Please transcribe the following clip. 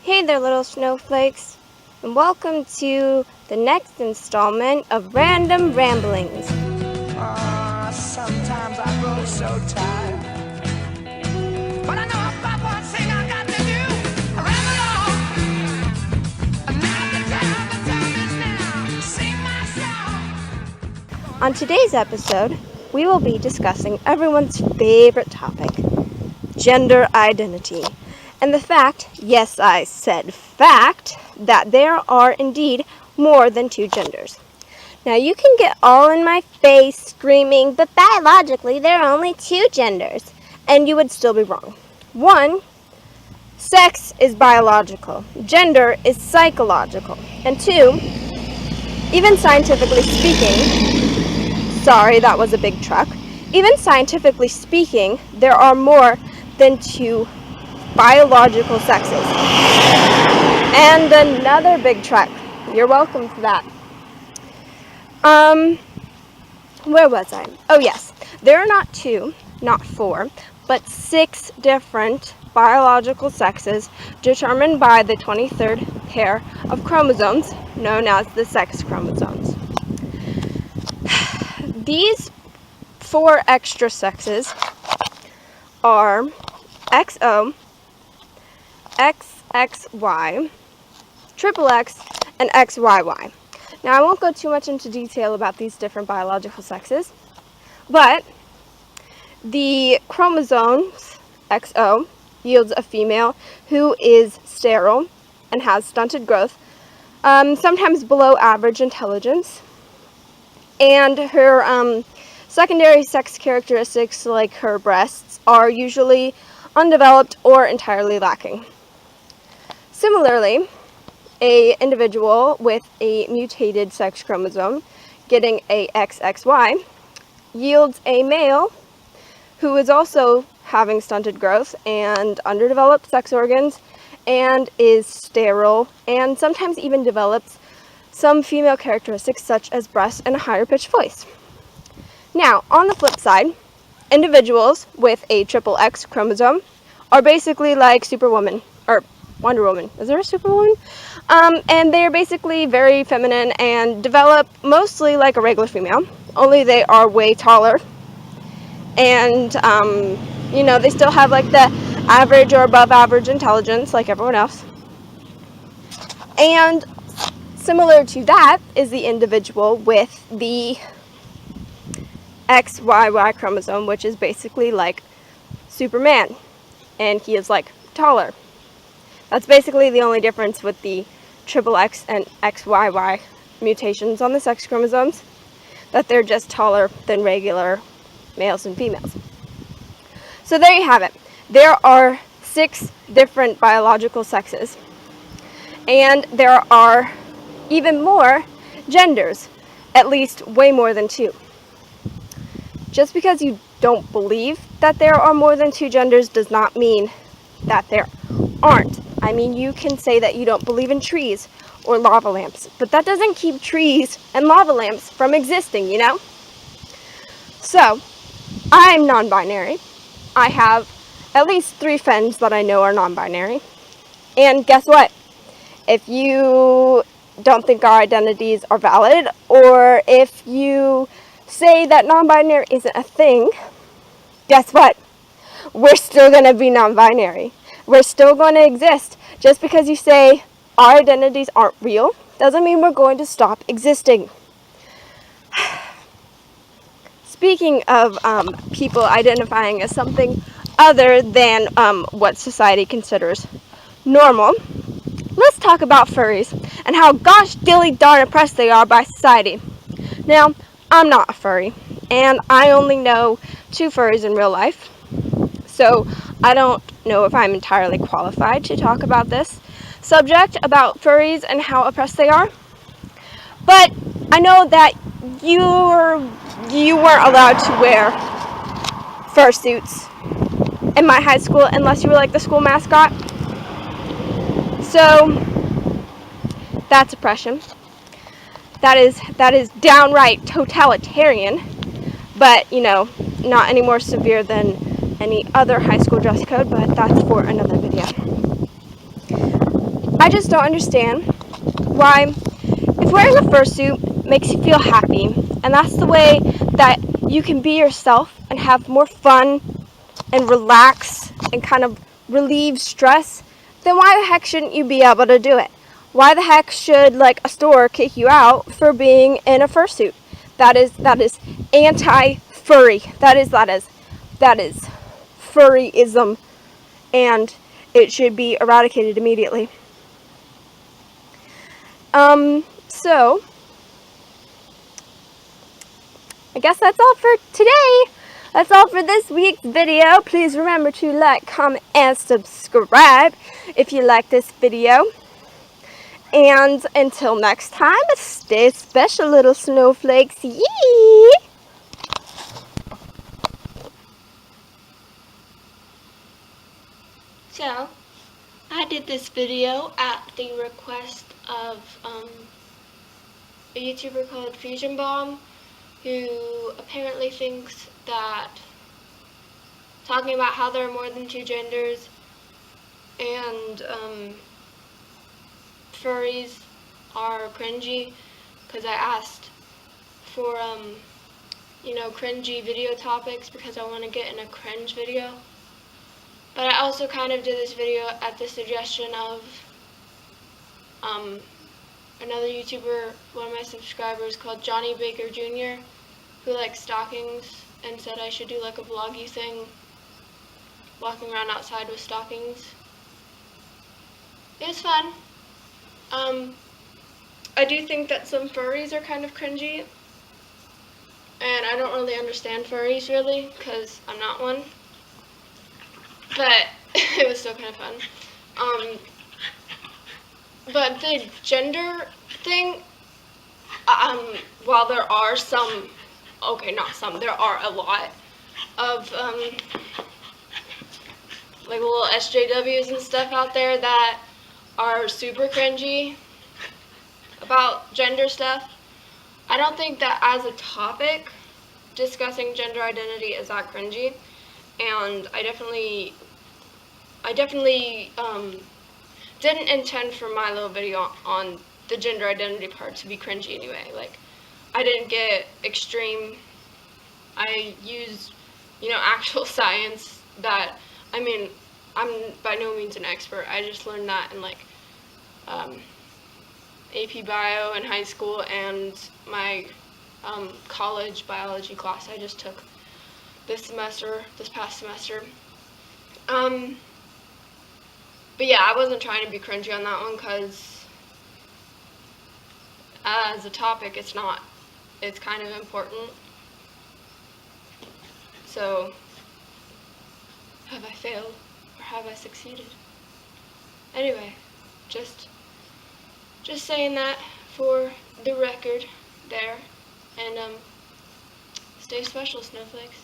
Hey there, little snowflakes, and welcome to the next installment of Random Ramblings. Sometimes I grow so tired, but I know about one thing I got to do. I ramble on. The time is now. Sing my song. On today's episode, we will be discussing everyone's favorite topic, gender identity, and the fact, yes, I said fact, that there are indeed more than two genders. Now, you can get all in my face screaming, but biologically there are only two genders, and you would still be wrong. One, sex is biological, gender is psychological. And two, even scientifically speaking, sorry, that was a big truck. Even scientifically speaking, there are more than two biological sexes. And another big truck. You're welcome for that. Where was I? Oh yes, there are not two, not four, but 6 different biological sexes determined by the 23rd pair of chromosomes, known as the sex chromosomes. These 4 extra sexes are XO, XXY, XXX, and XYY. Now, I won't go too much into detail about these different biological sexes, but the chromosomes XO yields a female who is sterile and has stunted growth, sometimes below average intelligence, and her secondary sex characteristics, like her breasts, are usually undeveloped or entirely lacking. Similarly, an individual with a mutated sex chromosome getting a XXY yields a male who is also having stunted growth and underdeveloped sex organs and is sterile and sometimes even develops some female characteristics such as breasts and a higher pitched voice. Now, on the flip side, individuals with a XXX chromosome are basically like Superwoman, or Wonder Woman. Is there a Superwoman? And they're basically very feminine and develop mostly like a regular female, only they are way taller. And, they still have like the average or above average intelligence like everyone else. And similar to that is the individual with the XYY chromosome, which is basically like Superman, and he is like taller. That's basically the only difference with the XXX and XYY mutations on the sex chromosomes, that they're just taller than regular males and females. So there you have it. There are 6 different biological sexes, and there are even more genders, at least way more than 2. Just because you don't believe that there are more than 2 genders does not mean that there aren't. I mean, you can say that you don't believe in trees or lava lamps, but that doesn't keep trees and lava lamps from existing, you know? So, I'm non-binary. I have at least 3 friends that I know are non-binary. And guess what? If you don't think our identities are valid, or if you say that non-binary isn't a thing, guess what? We're still going to be non-binary. We're still going to exist. Just because you say our identities aren't real doesn't mean we're going to stop existing. Speaking of people identifying as something other than what society considers normal, let's talk about furries and how gosh dilly darn oppressed they are by society. Now, I'm not a furry, and I only know 2 furries in real life, so I don't know if I'm entirely qualified to talk about this subject about furries and how oppressed they are. But I know that you weren't allowed to wear fursuits in my high school unless you were like the school mascot. So that's oppression. That is downright totalitarian, but not any more severe than any other high school dress code, but that's for another video. I just don't understand why, if wearing a fursuit makes you feel happy, and that's the way that you can be yourself and have more fun and relax and kind of relieve stress, then why the heck shouldn't you be able to do it? Why the heck should like a store kick you out for being in a fursuit? That is anti-furry. That is furryism, and it should be eradicated immediately. So I guess that's all for today. That's all for this week's video. Please remember to like, comment, and subscribe if you like this video. And until next time, stay special, little snowflakes. Yee! So, I did this video at the request of a YouTuber called Fusion Bomb, who apparently thinks that talking about how there are more than two genders and furries are cringy, because I asked for cringy video topics because I want to get in a cringe video. But I also kind of did this video at the suggestion of another YouTuber, one of my subscribers called Johnny Baker Jr., who likes stockings and said I should do like a vloggy thing, walking around outside with stockings. It was fun. I do think that some furries are kind of cringy, and I don't really understand furries really, because I'm not one. But it was still kind of fun. But the gender thing, while there are some, okay, not some, there are a lot of like little SJWs and stuff out there that are super cringy about gender stuff. I don't think that as a topic, discussing gender identity is that cringy. And I definitely didn't intend for my little video on the gender identity part to be cringy anyway. Like, I didn't get extreme. I used, actual science that, I'm by no means an expert. I just learned that in like AP Bio in high school and my college biology class I just took this past semester. But yeah, I wasn't trying to be cringy on that one, because as a topic, it's kind of important. So, have I failed or have I succeeded? Anyway, just saying that for the record there, and stay special, snowflakes.